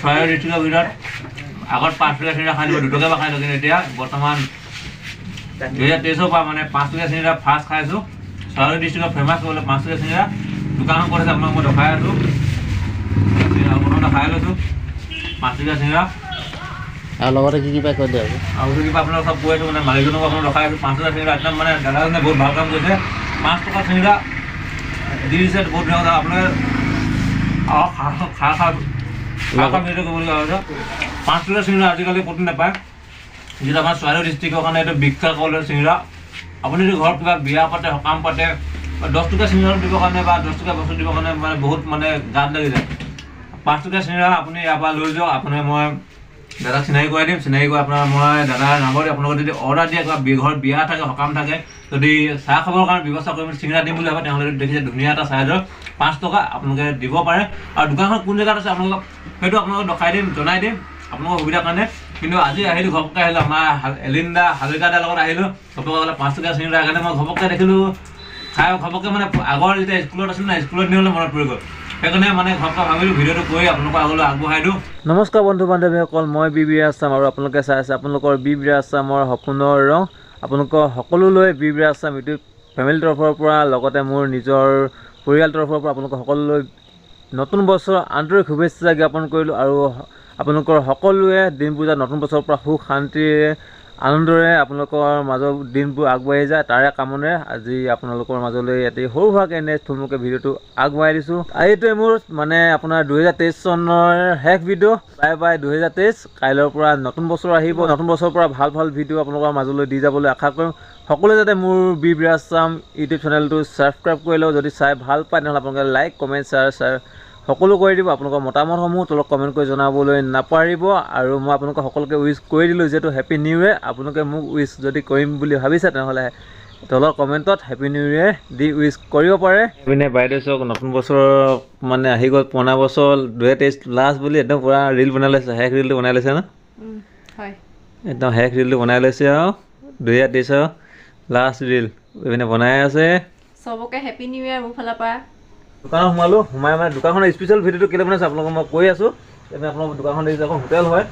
চৰাইদেউ ডিষ্ট্ৰিক্টৰ ভিতৰত আগত 5 টকীয়া চিংৰা খাই দিব 2 টকা খাই কিন্তু এতিয়া বৰ্তমান 2023 পৰা মানে 5 টকীয়া চিংৰা ফাৰ্ষ্ট খাইছোঁ চৰাইদেউ ডিষ্ট্ৰিক্টৰ ফেমাছ ক'বলৈ 5 টকীয়া চিংৰা দোকানখন কৰিছে আপোনাক মই দেখাই আছোঁ প্ৰথমতে খাই লৈছোঁ 5 টকীয়া চিংৰা আৰু লগতে কি পাই কৈ দিয়ক আৰু কিবা আপোনালোক চব কৈ আছোঁ মানে মালিকজনক আপোনাক দেখাই আছোঁ 5 টকীয়া চিংৰা একদম মানে দাদাজনে বহুত ভাল কাম কৰিছে 5 টকা চিংৰা দি দিছে বহুত ধুনীয়া কথা আপোনালোকে খা ভিডিঅ' কৰিবলগীয়া হৈছে 5 টকীয়া চিংৰা আজিকালি ক'তো নাপায় যিটো আমাৰ চৰাইদেউ ডিষ্ট্ৰিক্টৰ কাৰণে এইটো বিখ্যাত ক'বলৈ চিংৰা আপুনি যদি ঘৰত কিবা বিয়া পাতে সকাম পাতে 10 টকীয়া চিংৰা দিবৰ কাৰণে বা 10 টকীয়া বস্তু দিবৰ কাৰণে মানে বহুত মানে গাত লাগি যায় 5 টকীয়া চিংৰা আপুনি ইয়াৰ পৰা লৈ যাওক আপুনি মই দাদাক চিনাকি কৰাই দিম চিনাকি কৰি আপোনাৰ মই দাদাৰ নাম্বাৰ আপোনালোকে যদি অৰ্ডাৰ দিয়ে কিবা ঘৰত বিয়া থাকে সকাম থাকে যদি চাহ খাবৰ কাৰণে ব্যৱস্থা কৰিম চিংৰা দিম বুলি ভাবে তেওঁলোকে দেখিছে ধুনীয়া এটা চাইজৰ 5 টকা আপোনালোকে দিব পাৰে আৰু দোকানখন কোন জেগাত আছে আপোনালোকক সেইটো আপোনালোকক দেখাই দিম জনাই দিম আপোনালোকৰ সুবিধাৰ কাৰণে কিন্তু আজি আহিলোঁ ঘপককৈ আহিলোঁ আমাৰ এলিন্দা হাজৰিকাদাৰ লগত আহিলোঁ ঘপককৈ ক'লে 5 টকীয়া চিংৰা কাৰণে মই ঘপককৈ দেখিলোঁ খাই ঘপককৈ মানে আগৰ যেতিয়া স্কুলত আছিল না স্কুলত নিবলৈ মনত পৰি গ'ল সেইকাৰণে মানে ঘপককৈ ভাবিলোঁ ভিডিঅ'টো কৰি আপোনালোকৰ আগলৈ আগবঢ়াই দিওঁ নমস্কাৰ বন্ধু বান্ধৱীসকল মই বি আছাম আৰু আপোনালোকে চাই আছে আপোনালোকৰ বি আছামৰ সপোনৰ ৰং আপোনালোকৰ সকলোলৈ বি আছাম ইউটিউব ফেমিলিৰ তৰফৰ পৰা লগতে মোৰ নিজৰ পৰিয়ালৰ তৰফৰ পৰা আপোনালোকৰ সকলোলৈ নতুন বছৰ আন্তৰিক শুভেচ্ছা জ্ঞাপন কৰিলোঁ আৰু আপোনালোকৰ সকলোৱে দিনবোৰ যাতে নতুন বছৰৰ পৰা সুখ শান্তিৰে আনন্দৰে আপোনালোকৰ মাজৰ দিনবোৰ আগবাঢ়ি যায় তাৰে কামনাৰে আজি আপোনালোকৰ মাজলৈ এটি সৰু সুৰাকৈ এনে থুলমুলকৈ ভিডিঅ'টো আগবঢ়াই দিছোঁ এইটোৱে মোৰ মানে আপোনাৰ 2023 চনৰ শেষ ভিডিঅ' বাই বাই 2023 কাইলৈৰ পৰা নতুন বছৰ আহিব নতুন বছৰৰ পৰা ভাল ভিডিঅ' আপোনালোকৰ মাজলৈ দি যাবলৈ আশা কৰিম সকলোৱে যাতে মোৰ বি আছাম ইউটিউব চেনেলটো ছাবস্ক্ৰাইব কৰি লওক যদি চাই ভাল পায় তেনেহ'লে আপোনালোকে লাইক কমেণ্ট শ্বেয়াৰ সকলো কৰি দিব আপোনালোকৰ মতামতসমূহ তলত কমেণ্ট কৰি জনাবলৈ নাপাহৰিব আৰু মই আপোনালোকক সকলোকে উইচ কৰি দিলোঁ যিহেতু হেপী নিউ ইয়েৰ আপোনালোকে মোক উইচ যদি কৰিম বুলি ভাবিছে তেনেহ'লে তলৰ কমেণ্টত হেপী নিউ ইয়েৰ দি উইচ কৰিব পাৰে এইপিনে বাইদেউ চাওক নতুন বছৰ মানে আহি গ'ল পুৰণা বছৰ 2023 লাষ্ট বুলি একদম পূৰা ৰিল বনাই লৈছে শেষ ৰিলটো বনাই লৈছে ন হয় একদম শেষ ৰিলটো বনাই লৈছে আৰু 2023 লাষ্ট ৰিল এইপিনে বনাই আছে চবকে হেপী নিউ ইয়েৰ মোৰ ফালৰ পৰা দোকানত সোমাই মানে দোকানখনৰ স্পেচিয়েল ভিডিঅ'টো কেলৈ বনাইছে আপোনালোকক মই কৈ আছোঁ এইপিনে আপোনালোকৰ দোকানখন দেখিছে এখন হোটেল হয়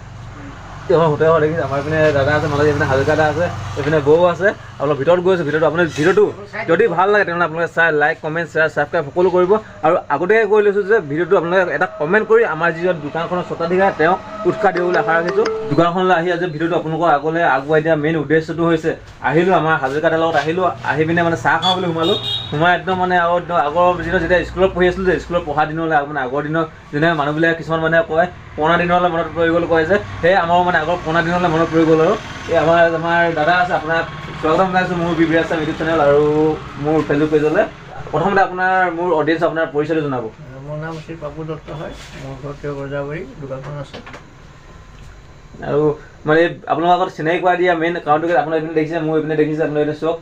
হোটেল হয় দেখিছে আমাৰ এইপিনে দাদা আছে মানে এইপিনে হাজৰিকাদা আছে এইপিনে বৌ আছে অলপ ভিতৰত গৈছোঁ ভিতৰটো আপোনাৰ ভিডিঅ'টো যদি ভাল লাগে তেনেহ'লে আপোনালোকে চাই লাইক কমেণ্ট শ্বেয়াৰ ছাবস্ক্ৰাইব সকলো কৰিব আৰু আগতীয়াকৈ কৈ লৈছোঁ যে ভিডিঅ'টো আপোনালোকে এটা কমেণ্ট কৰি আমাৰ যিজন দোকানখনৰ স্বত্বাধিকাৰ তেওঁক উৎসাহ দিবলৈ আশা ৰাখিছোঁ দোকানখনলৈ আহি আজি ভিডিঅ'টো আপোনালোকৰ আগলৈ আগুৱাই দিয়া মেইন উদ্দেশ্যটো হৈছে আহিলোঁ আমাৰ হাজৰিকাদাৰ লগত আহিলোঁ আহি পিনে মানে চাহ খাওঁ বুলি সোমাই একদম মানে আগৰ দিনত যেতিয়া স্কুলত পঢ়ি আছিলোঁ যে স্কুলত পঢ়া দিনলৈ মানে আগৰ দিনত যেনে মানুহবিলাকে কিছুমান মানুহে কয় পুৰণা দিনলৈ মনত পৰি গ'ল কয় যে সেই আমাৰ মানে আগৰ পুৰণা দিনলৈ মনত পৰি গ'ল আৰু এই আমাৰ দাদা আছে আপোনাৰ স্বাগতম জনাইছোঁ মোৰ বি আছাম ইউটিউব চেনেল আৰু মোৰ ফেচবুক পেজলৈ প্ৰথমতে আপোনাৰ মোৰ অডিয়েঞ্চ আপোনাৰ পৰিচয়টো জনাব মোৰ নাম শ্ৰী পাপু দত্ত হয় মোৰ ঘৰ গজাবাৰী দোকানখন আছে আৰু মানে আপোনালোকৰ আগত চিনাকি কৰাই দিয়া মেইন কাৰণটো আপোনাৰ এইপিনে দেখিছে মোৰ এইপিনে দেখিছে আপোনাৰ এইটো চাওক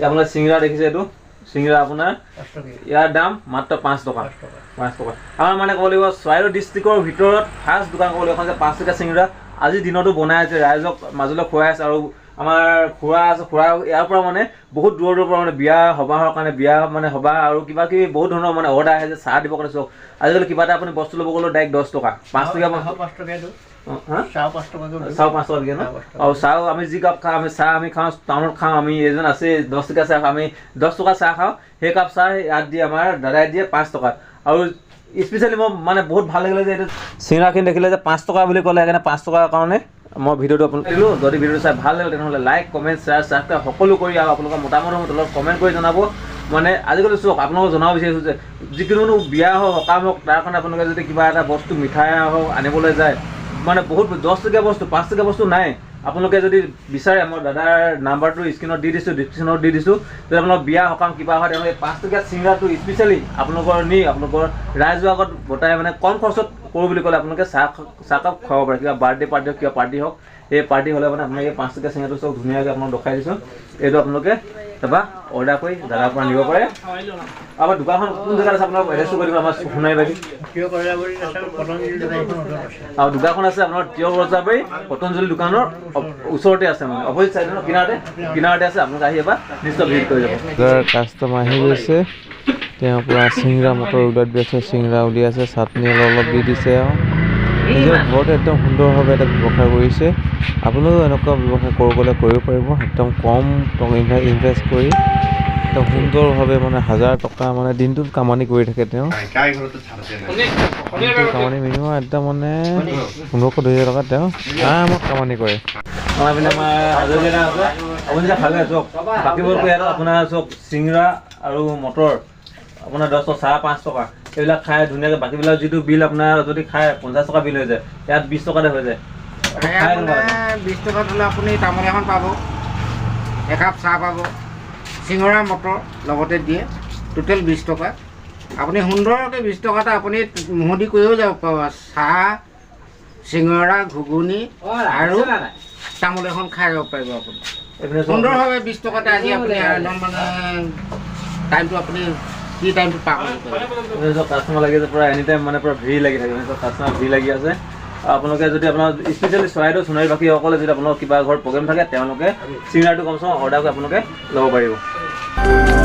আপোনাৰ চিংৰা দেখিছে এইটো চিংৰা আপোনাৰ ইয়াৰ দাম মাত্ৰ 5 টকা আমাৰ মানে ক'ব লাগিব চৰাইদেউ ডিষ্ট্ৰিক্টৰ ভিতৰত ফাৰ্ষ্ট দোকান ক'ব লাগিব এখন যে 5 টকীয়া চিংৰা আজিৰ দিনতো বনাই আছে ৰাইজক মাজলৈ খুৱাই আছে আৰু আমাৰ খুৰা আছে খুৰা ইয়াৰ পৰা মানে বহুত দূৰৰ পৰা মানে বিয়া সবাহৰ কাৰণে বিয়া মানে সবাহ আৰু কিবা কিবি বহুত ধৰণৰ মানে অৰ্ডাৰ আহে যে চাহ দিব কাৰণে চাওক আজিকালি কিবা এটা আপুনি বস্তু ল'ব গ'লেও ডাইৰেক্ট 10 টকা 5 টকীয়া চাহ 5 টকা দিয়ে ন আৰু চাহ আমি যি কাপ খাওঁ আমি চাহ আমি খাওঁ টাউনত খাওঁ আমি এজন আছে 10 টকীয়া চাহ আমি 10 টকা চাহ খাওঁ সেই কাপ চাহ ইয়াত দিয়ে আমাৰ দাদাই দিয়ে 5 টকা আৰু স্পেচিয়েলি মই মানে বহুত ভাল লাগিলে যে এইটো চিংৰাখিনি দেখিলে যে 5 টকা বুলি ক'লে সেইকাৰণে 5 টকাৰ কাৰণে মই ভিডিঅ'টো আপোনাক দিলোঁ যদি ভিডিঅ'টো চাই ভাল লাগিলে তেনেহ'লে লাইক কমেণ্ট শ্বেয়াৰ ছাবস্ক্ৰাইব সকলো কৰি আৰু আপোনালোকৰ মতামতসমূহ তলত কমেণ্ট কৰি জনাব মানে আজিকালি চাওক আপোনালোকক জনাব বিচাৰিছোঁ যে যিকোনো বিয়া হওক সকাম হওক তাৰ কাৰণে আপোনালোকে যদি কিবা এটা বস্তু মিঠাই হওক আনিবলৈ যায় মানে বহুত 10 টকীয়া বস্তু 5 টকীয়া বস্তু নাই আপোনালোকে যদি বিচাৰে মই দাদাৰ নাম্বাৰটো স্ক্ৰীনত দি দিছোঁ ডিছক্ৰিপশ্যনত দি দিছোঁ যদি আপোনালোকৰ বিয়া সকাম কিবা হয় তেনেহ'লে 5 টকীয়া চিংৰাটো স্পেচিয়েলি আপোনালোকৰ আপোনালোকৰ ৰাইজৰ আগত গোটাই মানে কম খৰচত কৰোঁ বুলি ক'লে আপোনালোকে চাহকাপ খুৱাব পাৰে কিবা বাৰ্থডে পাৰ্টি হওক কিবা পাৰ্টি হওক এই পাৰ্টি হ'লে মানে আপোনালোকে 5 টকীয়া চিংৰাটো চব ধুনীয়াকৈ আপোনাক দেখাই দিছোঁ এইটো আপোনালোকে তাৰপৰা অৰ্ডাৰ কৰি দাদাৰ পৰা নিব পাৰে আমাৰ দোকানখন কোন জেগাত আছে আপোনাক এড্ৰেছটো কৰি দিব আমাৰ সোণাৰীবাৰী আৰু দোকানখন আছে আপোনাৰ তিয় গজাবাৰী পতঞ্জলি দোকানৰ ওচৰতে আছে মানে অপজিট চাইডে কিনাৰতে আছে আপোনালোকে আহি এবাৰ নিশ্চয় ভিজিট কৰি যাব কাষ্টমাৰ আহি গৈছে তেওঁ পুৰা চিংৰা মটৰ উলিয়াই দি আছে, চিংৰা উলিয়াইছে, চাটনি অলপ দি দিছে আৰু নিজৰ ঘৰতে একদম সুন্দৰভাৱে এটা ব্যৱসায় কৰিছে। আপোনালোকেও এনেকুৱা ব্যৱসায় কৰিবলৈ কৰিব পাৰিব, একদম কম টকা ইনভেষ্ট কৰি একদম সুন্দৰভাৱে মানে 1000 টকা মানে দিনটোত কামানি কৰি থাকে তেওঁ। কামানি মিনিমাম একদম মানে 1500-2000 টকা তেওঁ আৰামত কামানি কৰে। আমাৰ পিনে আমাৰ হাজৰিকা আছে, আপুনি যে খালে চাওক বাকীবোৰতো ইয়াত আপোনাৰ চাওক চিংৰা আৰু মটৰ আপোনাৰ 10 টকা, চাহ 5 টকা এইবিলাক খাই ধুনীয়াকৈ বাকীবিলাক যিটো বিল আপোনাৰ যদি খায় 50 টকা বিল হৈ যায়, ইয়াত 20 টকাতে হৈ যায়। 20 টকাত হ'লে আপুনি তামোল এখন পাব, একাপ চাহ পাব, চিঙৰা মটৰ লগতে দিয়ে, টোটেল 20 টকা। আপুনি সুন্দৰকৈ 20 টকাতে আপুনি মুহূৰ্তি কৰিও যাব পাৰিব, চাহ, চিঙৰা, ঘুগুনি আৰু তামোল এখন খাই যাব পাৰিব আপুনি সুন্দৰভাৱে। 20 টকাতে আজি আপুনি একদম মানে টাইমটো আপুনি কি টাইমটো পাব কাষ্টমাৰ লাগি আছে পুৰা এনি টাইম মানে পুৰা ভিৰ লাগি থাকে, কাষ্টমাৰ ভিৰ লাগি আছে। আপোনালোকে যদি আপোনাৰ স্পেচিয়েলি চৰাইদেউ সোণাৰী বাসীসকলে যদি আপোনালোকৰ কিবা ঘৰত প্ৰগ্ৰেম থাকে তেওঁলোকে চিংৰাটো কমচে কম অৰ্ডাৰ কৰি আপোনালোকে ল'ব পাৰিব।